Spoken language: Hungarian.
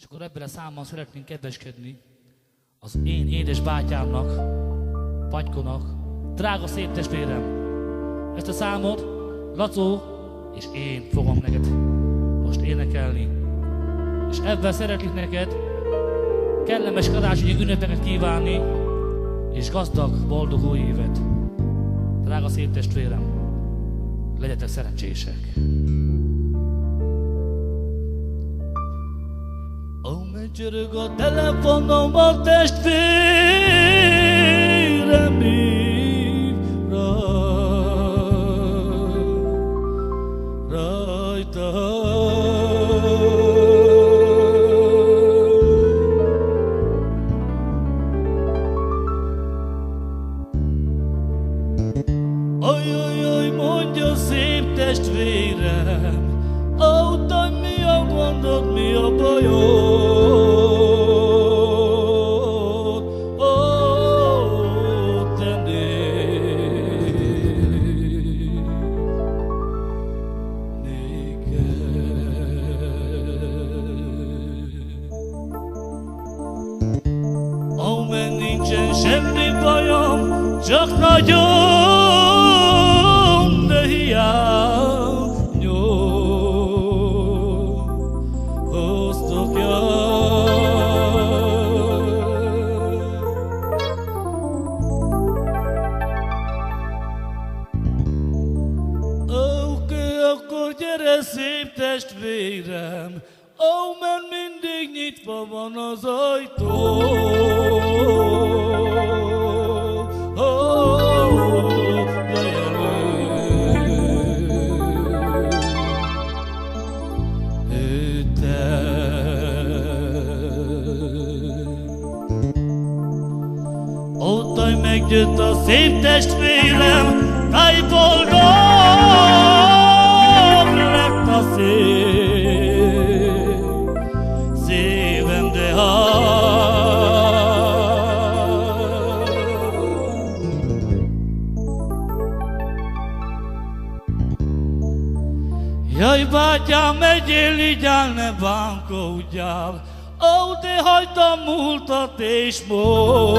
És akkor ebben a számban szeretnénk kedveskedni az én édes bátyámnak, Fagykonak, drága szép testvérem. Ezt a számot Lacó és én fogom neked most énekelni. És ebben szeretnék neked kellemes karácsonyi ünnepeket kívánni, és gazdag, boldog új évet. Drága szép testvérem, legyetek szerencsések! Csörög a telefonom, a testvérem hív rajta. Ajajaj, mondja szép testvérem, autaj, mi a gondod, mi a bajod? Amely nincsen semmi bajom, csak nagyon, de hiányoztok Oké, akkor gyere szép testvérem, mert mindig nyitva van az ajtó. Ótaj, megjött a szép testvérem, táj boldog lett a szívem, de jaj, bátyám, megyél, igyál, ne bánkódjál, ó, de hagytam múltat és most.